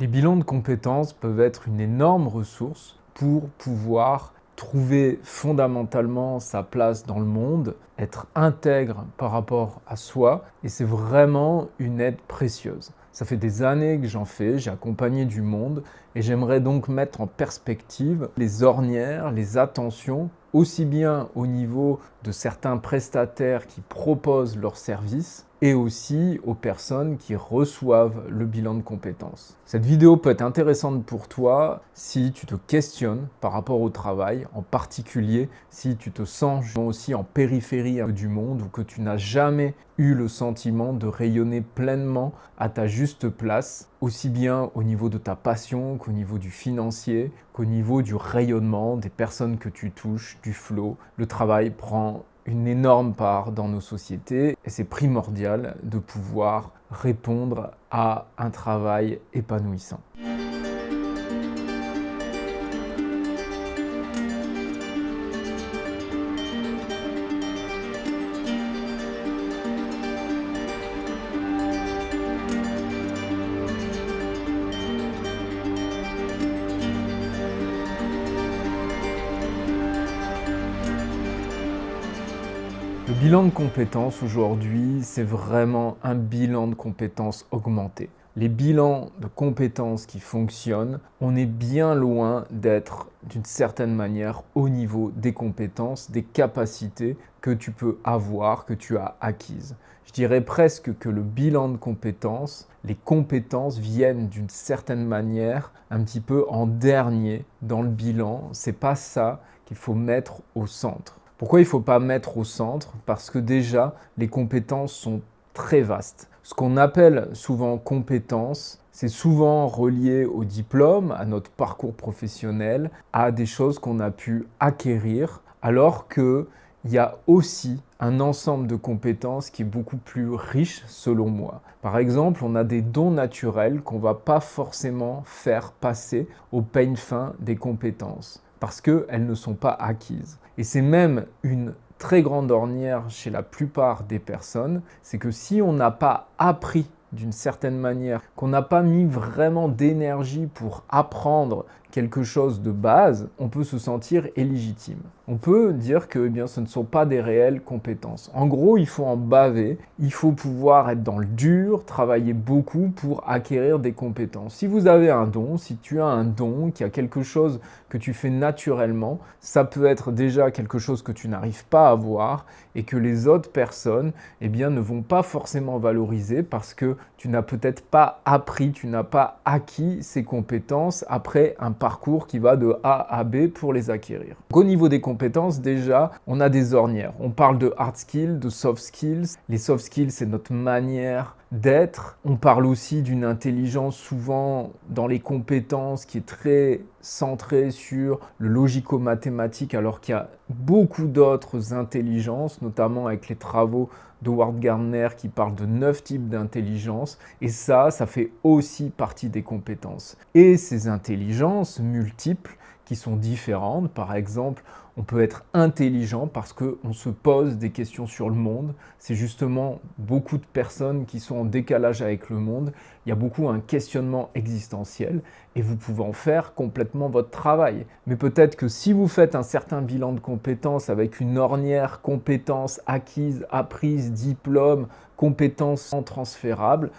Les bilans de compétences peuvent être une énorme ressource pour pouvoir trouver fondamentalement sa place dans le monde, être intègre par rapport à soi, et c'est vraiment une aide précieuse. Ça fait des années que j'en fais, j'ai accompagné du monde, et j'aimerais donc mettre en perspective les ornières, les attentions, aussi bien au niveau de certains prestataires qui proposent leurs services, et aussi aux personnes qui reçoivent le bilan de compétences. Cette vidéo peut être intéressante pour toi si tu te questionnes par rapport au travail, en particulier si tu te sens aussi en périphérie du monde ou que tu n'as jamais eu le sentiment de rayonner pleinement à ta juste place, aussi bien au niveau de ta passion qu'au niveau du financier, qu'au niveau du rayonnement, des personnes que tu touches, du flow. Le travail prend une énorme part dans nos sociétés et c'est primordial de pouvoir répondre à un travail épanouissant. Le bilan de compétences aujourd'hui, c'est vraiment un bilan de compétences augmenté. Les bilans de compétences qui fonctionnent, on est bien loin d'être d'une certaine manière au niveau des compétences, des capacités que tu peux avoir, que tu as acquises. Je dirais presque que le bilan de compétences, les compétences viennent d'une certaine manière un petit peu en dernier dans le bilan. C'est pas ça qu'il faut mettre au centre. Pourquoi il ne faut pas mettre au centre? Parce que déjà, les compétences sont très vastes. Ce qu'on appelle souvent compétences, c'est souvent relié au diplôme, à notre parcours professionnel, à des choses qu'on a pu acquérir, alors qu'il y a aussi un ensemble de compétences qui est beaucoup plus riche selon moi. Par exemple, on a des dons naturels qu'on ne va pas forcément faire passer au peigne fin des compétences parce qu'elles ne sont pas acquises. Et c'est même une très grande ornière chez la plupart des personnes, c'est que si on n'a pas appris d'une certaine manière, qu'on n'a pas mis vraiment d'énergie pour apprendre quelque chose de base, on peut se sentir illégitime. On peut dire que ce ne sont pas des réelles compétences. En gros, il faut en baver, il faut pouvoir être dans le dur, travailler beaucoup pour acquérir des compétences. Si vous avez un don, si tu as un don, qu'il y a quelque chose que tu fais naturellement, ça peut être déjà quelque chose que tu n'arrives pas à voir et que les autres personnes ne vont pas forcément valoriser parce que tu n'as peut-être pas appris, tu n'as pas acquis ces compétences après un parcours qui va de A à B pour les acquérir. Donc, au niveau des compétences, déjà, on a des ornières. On parle de hard skills, de soft skills. Les soft skills, c'est notre manière d'être. On parle aussi d'une intelligence souvent dans les compétences qui est très centrée sur le logico-mathématique alors qu'il y a beaucoup d'autres intelligences, notamment avec les travaux d'Howard Gardner qui parle de 9 types d'intelligence et ça fait aussi partie des compétences. Et ces intelligences multiples qui sont différentes, par exemple, on peut être intelligent parce qu'on se pose des questions sur le monde. C'est justement beaucoup de personnes qui sont en décalage avec le monde. Il y a beaucoup un questionnement existentiel et vous pouvez en faire complètement votre travail. Mais peut-être que si vous faites un certain bilan de compétences avec une ornière compétences acquises, apprises, diplôme, compétences transférables,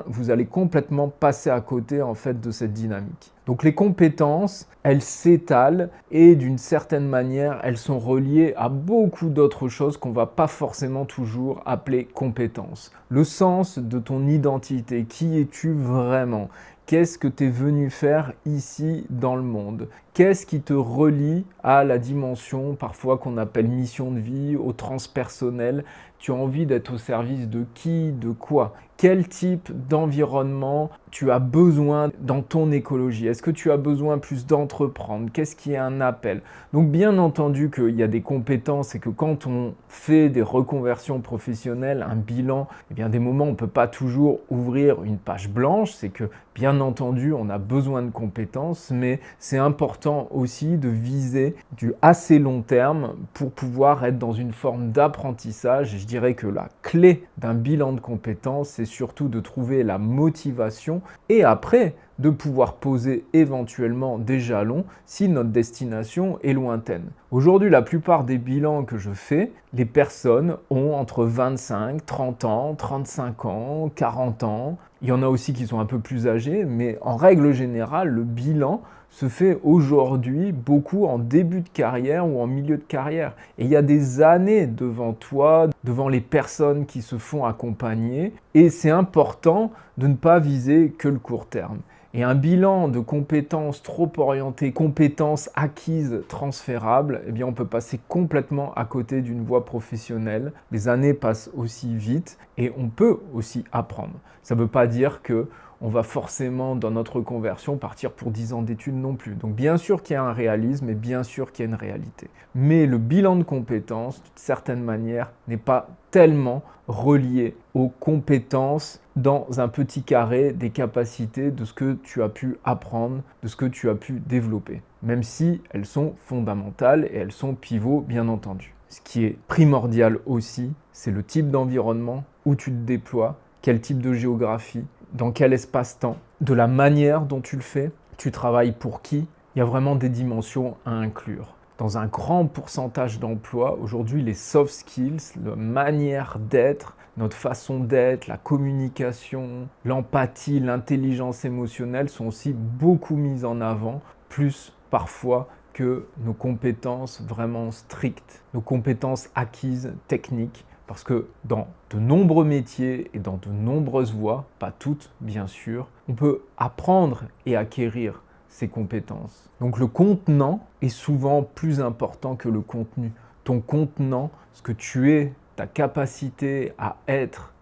vous allez complètement passer à côté de cette dynamique. Donc les compétences, elles s'étalent et d'une certaine manière, elles sont reliées à beaucoup d'autres choses qu'on ne va pas forcément toujours appeler compétences. Le sens de ton identité, qui es-tu vraiment? Qu'est-ce que tu es venu faire ici dans le monde? Qu'est-ce qui te relie à la dimension parfois qu'on appelle mission de vie, au transpersonnel? Tu as envie d'être au service de qui, de quoi? Quel type d'environnement tu as besoin dans ton écologie? Est-ce que tu as besoin plus d'entreprendre? Qu'est-ce qui est un appel? Donc bien entendu qu'il y a des compétences et que quand on fait des reconversions professionnelles, un bilan, des moments on ne peut pas toujours ouvrir une page blanche. C'est que bien entendu on a besoin de compétences, mais c'est important aussi de viser du assez long terme pour pouvoir être dans une forme d'apprentissage. Et je dirais que la clé d'un bilan de compétences, c'est surtout de trouver la motivation et après de pouvoir poser éventuellement des jalons si notre destination est lointaine. Aujourd'hui, la plupart des bilans que je fais, les personnes ont entre 25, 30 ans, 35 ans, 40 ans. Il y en a aussi qui sont un peu plus âgés, mais en règle générale, le bilan se fait aujourd'hui beaucoup en début de carrière ou en milieu de carrière. Et il y a des années devant toi, devant les personnes qui se font accompagner, et c'est important de ne pas viser que le court terme. Et un bilan de compétences trop orienté, compétences acquises transférables, eh bien on peut passer complètement à côté d'une voie professionnelle. Les années passent aussi vite et on peut aussi apprendre. Ça ne veut pas dire que on va forcément, dans notre conversion, partir pour 10 ans d'études non plus. Donc bien sûr qu'il y a un réalisme et bien sûr qu'il y a une réalité. Mais le bilan de compétences, d'une certaine manière, n'est pas tellement relié aux compétences dans un petit carré des capacités de ce que tu as pu apprendre, de ce que tu as pu développer. Même si elles sont fondamentales et elles sont pivots, bien entendu. Ce qui est primordial aussi, c'est le type d'environnement où tu te déploies, quel type de géographie, dans quel espace-temps, de la manière dont tu le fais, tu travailles pour qui. Il y a vraiment des dimensions à inclure. Dans un grand pourcentage d'emplois, aujourd'hui, les soft skills, la manière d'être, notre façon d'être, la communication, l'empathie, l'intelligence émotionnelle sont aussi beaucoup mises en avant, plus parfois que nos compétences vraiment strictes, nos compétences acquises, techniques. Parce que dans de nombreux métiers et dans de nombreuses voies, pas toutes bien sûr, on peut apprendre et acquérir ces compétences. Donc le contenant est souvent plus important que le contenu. Ton contenant, ce que tu es, ta capacité à être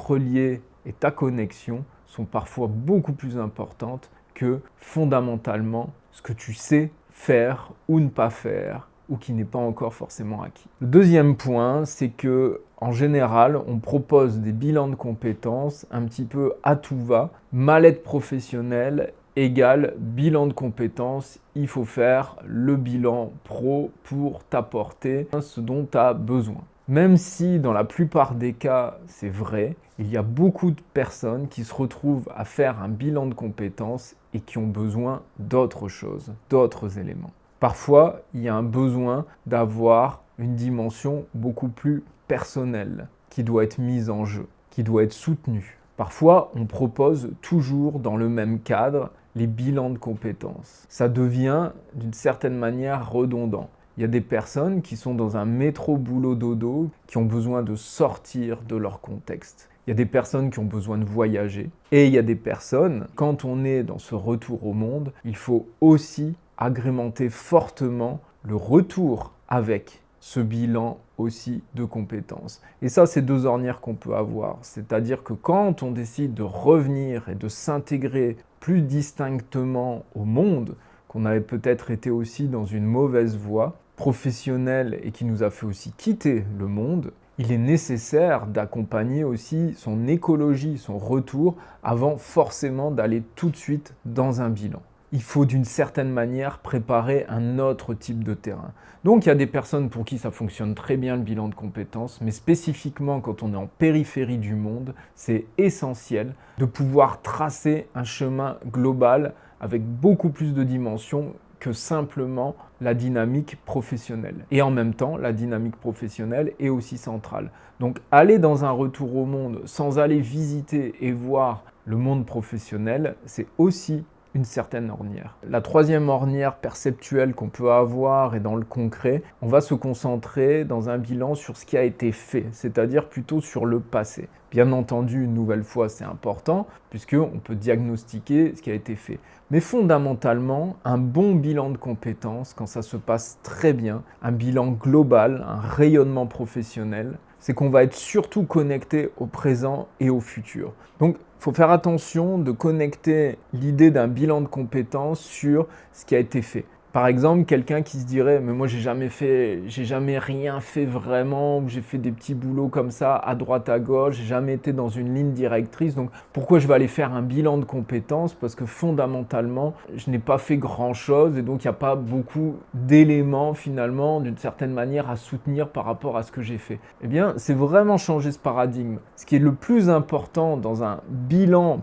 relié et ta connexion sont parfois beaucoup plus importantes que fondamentalement ce que tu sais faire ou ne pas faire ou qui n'est pas encore forcément acquis. Le deuxième point, c'est que en général, on propose des bilans de compétences un petit peu à tout va. Mal-être professionnel égale bilan de compétences. Il faut faire le bilan pro pour t'apporter ce dont tu as besoin. Même si dans la plupart des cas, c'est vrai, il y a beaucoup de personnes qui se retrouvent à faire un bilan de compétences et qui ont besoin d'autres choses, d'autres éléments. Parfois, il y a un besoin d'avoir une dimension beaucoup plus personnelle qui doit être mise en jeu, qui doit être soutenue. Parfois, on propose toujours dans le même cadre les bilans de compétences. Ça devient d'une certaine manière redondant. Il y a des personnes qui sont dans un métro boulot dodo, qui ont besoin de sortir de leur contexte. Il y a des personnes qui ont besoin de voyager. Et il y a des personnes, quand on est dans ce retour au monde, il faut aussi agrémenter fortement le retour avec ce bilan aussi de compétences. Et ça, c'est deux ornières qu'on peut avoir. C'est-à-dire que quand on décide de revenir et de s'intégrer plus distinctement au monde, qu'on avait peut-être été aussi dans une mauvaise voie professionnelle et qui nous a fait aussi quitter le monde, il est nécessaire d'accompagner aussi son écologie, son retour, avant forcément d'aller tout de suite dans un bilan. Il faut d'une certaine manière préparer un autre type de terrain. Donc il y a des personnes pour qui ça fonctionne très bien le bilan de compétences, mais spécifiquement quand on est en périphérie du monde, c'est essentiel de pouvoir tracer un chemin global avec beaucoup plus de dimensions que simplement la dynamique professionnelle. Et en même temps, la dynamique professionnelle est aussi centrale. Donc aller dans un retour au monde sans aller visiter et voir le monde professionnel, c'est aussi une certaine ornière. La troisième ornière perceptuelle qu'on peut avoir et dans le concret, on va se concentrer dans un bilan sur ce qui a été fait, c'est-à-dire plutôt sur le passé. Bien entendu, une nouvelle fois, c'est important puisqu'on peut diagnostiquer ce qui a été fait. Mais fondamentalement, un bon bilan de compétences, quand ça se passe très bien, un bilan global, un rayonnement professionnel, c'est qu'on va être surtout connecté au présent et au futur. Donc, il faut faire attention de connecter l'idée d'un bilan de compétences sur ce qui a été fait. Par exemple, quelqu'un qui se dirait: «Mais moi j'ai jamais rien fait vraiment, ou j'ai fait des petits boulots comme ça à droite à gauche, j'ai jamais été dans une ligne directrice, donc pourquoi je vais aller faire un bilan de compétences? Parce que fondamentalement, je n'ai pas fait grand-chose et donc il y a pas beaucoup d'éléments finalement, d'une certaine manière, à soutenir par rapport à ce que j'ai fait». Eh bien, c'est vraiment changer ce paradigme. Ce qui est le plus important dans un bilan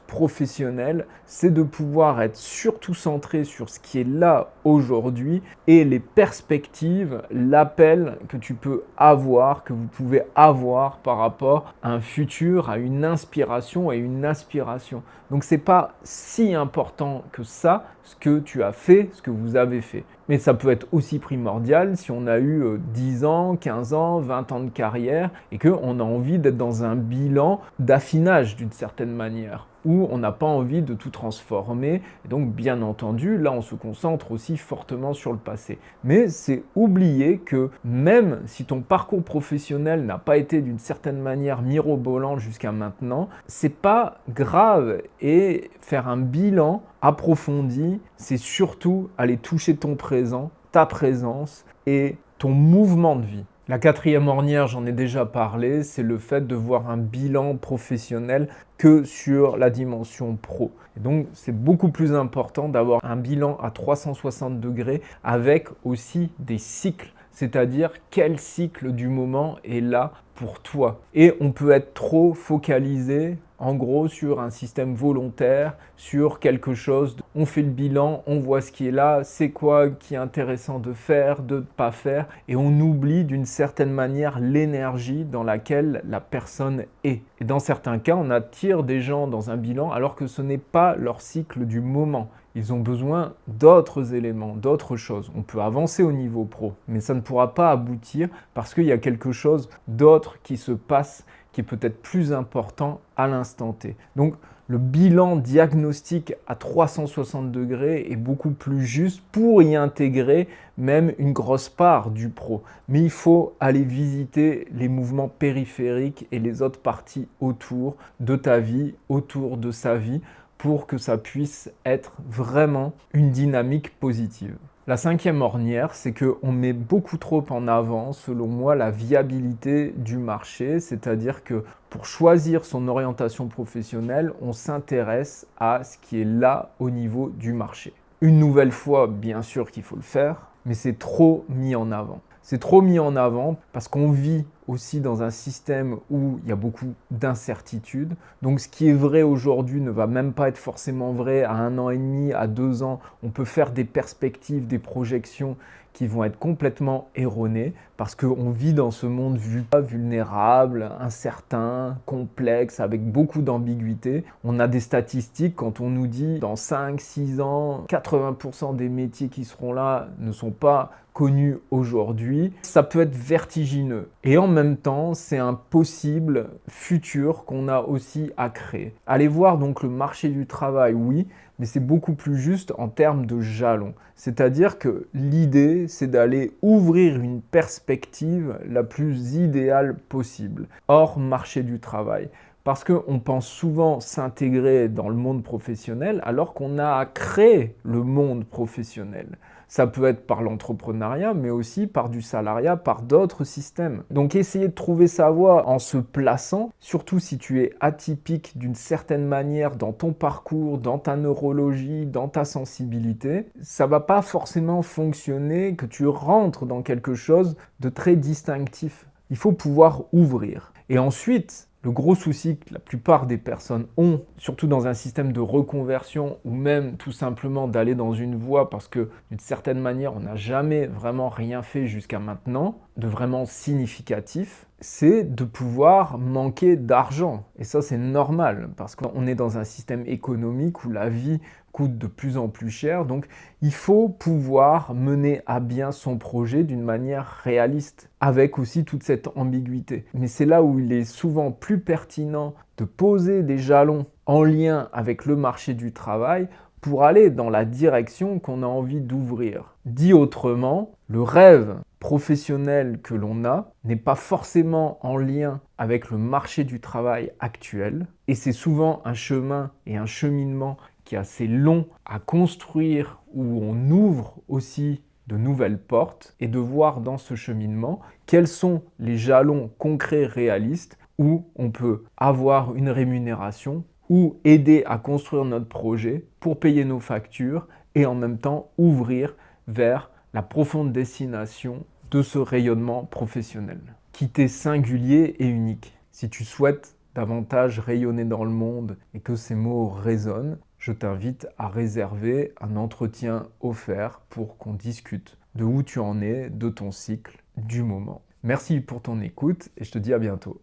professionnel, c'est de pouvoir être surtout centré sur ce qui est là aujourd'hui et les perspectives, l'appel que tu peux avoir, que vous pouvez avoir par rapport à un futur, à une inspiration et une aspiration. Donc c'est pas si important que ça, ce que tu as fait, ce que vous avez fait. Mais ça peut être aussi primordial si on a eu 10 ans, 15 ans, 20 ans de carrière et qu'on a envie d'être dans un bilan d'affinage d'une certaine manière, où on n'a pas envie de tout transformer. Et donc, bien entendu, là, on se concentre aussi fortement sur le passé. Mais c'est oublier que même si ton parcours professionnel n'a pas été d'une certaine manière mirobolant jusqu'à maintenant, c'est pas grave, et faire un bilan approfondi, c'est surtout aller toucher ton présent, ta présence et ton mouvement de vie. La quatrième ornière, j'en ai déjà parlé, c'est le fait de voir un bilan professionnel que sur la dimension pro. Et donc, c'est beaucoup plus important d'avoir un bilan à 360 degrés avec aussi des cycles, c'est-à-dire quel cycle du moment est là pour toi. Et on peut être trop focalisé en gros sur un système volontaire, sur quelque chose. On fait le bilan, on voit ce qui est là, c'est quoi qui est intéressant de faire, de ne pas faire, et on oublie d'une certaine manière l'énergie dans laquelle la personne est. Et dans certains cas, on attire des gens dans un bilan alors que ce n'est pas leur cycle du moment. Ils ont besoin d'autres éléments, d'autres choses. On peut avancer au niveau pro, mais ça ne pourra pas aboutir parce qu'il y a quelque chose d'autre qui se passe, qui est peut-être plus important à l'instant T. Donc, le bilan diagnostic à 360 degrés est beaucoup plus juste pour y intégrer même une grosse part du pro. Mais il faut aller visiter les mouvements périphériques et les autres parties autour de ta vie, autour de sa vie, pour que ça puisse être vraiment une dynamique positive. La cinquième ornière, c'est qu'on met beaucoup trop en avant, selon moi, la viabilité du marché, c'est-à-dire que pour choisir son orientation professionnelle, on s'intéresse à ce qui est là au niveau du marché. Une nouvelle fois, bien sûr qu'il faut le faire, mais c'est trop mis en avant. C'est trop mis en avant parce qu'on vit aussi dans un système où il y a beaucoup d'incertitudes. Donc ce qui est vrai aujourd'hui ne va même pas être forcément vrai à 1 an et demi, à 2 ans. On peut faire des perspectives, des projections qui vont être complètement erronées parce qu'on vit dans ce monde vulnérable, incertain, complexe, avec beaucoup d'ambiguïté. On a des statistiques quand on nous dit dans 5-6 ans, 80% des métiers qui seront là ne sont pas connus aujourd'hui. Ça peut être vertigineux. Et en même temps, c'est un possible futur qu'on a aussi à créer. Allez voir donc le marché du travail, oui, mais c'est beaucoup plus juste en termes de jalons. C'est-à-dire que l'idée, c'est d'aller ouvrir une perspective la plus idéale possible, hors marché du travail. Parce qu'on pense souvent s'intégrer dans le monde professionnel alors qu'on a à créer le monde professionnel. Ça peut être par l'entrepreneuriat, mais aussi par du salariat, par d'autres systèmes. Donc essayer de trouver sa voie en se plaçant, surtout si tu es atypique d'une certaine manière dans ton parcours, dans ta neurologie, dans ta sensibilité, ça ne va pas forcément fonctionner que tu rentres dans quelque chose de très distinctif. Il faut pouvoir ouvrir. Et ensuite, le gros souci que la plupart des personnes ont, surtout dans un système de reconversion ou même tout simplement d'aller dans une voie parce que d'une certaine manière on n'a jamais vraiment rien fait jusqu'à maintenant, de vraiment significatif, c'est de pouvoir manquer d'argent. Et ça c'est normal parce qu'on est dans un système économique où la vie coûte de plus en plus cher, donc il faut pouvoir mener à bien son projet d'une manière réaliste, avec aussi toute cette ambiguïté. Mais c'est là où il est souvent plus pertinent de poser des jalons en lien avec le marché du travail pour aller dans la direction qu'on a envie d'ouvrir. Dit autrement, le rêve professionnel que l'on a n'est pas forcément en lien avec le marché du travail actuel, et c'est souvent un chemin et un cheminement qui est assez long à construire où on ouvre aussi de nouvelles portes et de voir dans ce cheminement quels sont les jalons concrets réalistes où on peut avoir une rémunération ou aider à construire notre projet pour payer nos factures et en même temps ouvrir vers la profonde destination de ce rayonnement professionnel qui t'est singulier et unique. Si tu souhaites davantage rayonner dans le monde et que ces mots résonnent, je t'invite à réserver un entretien offert pour qu'on discute de où tu en es, de ton cycle, du moment. Merci pour ton écoute et je te dis à bientôt.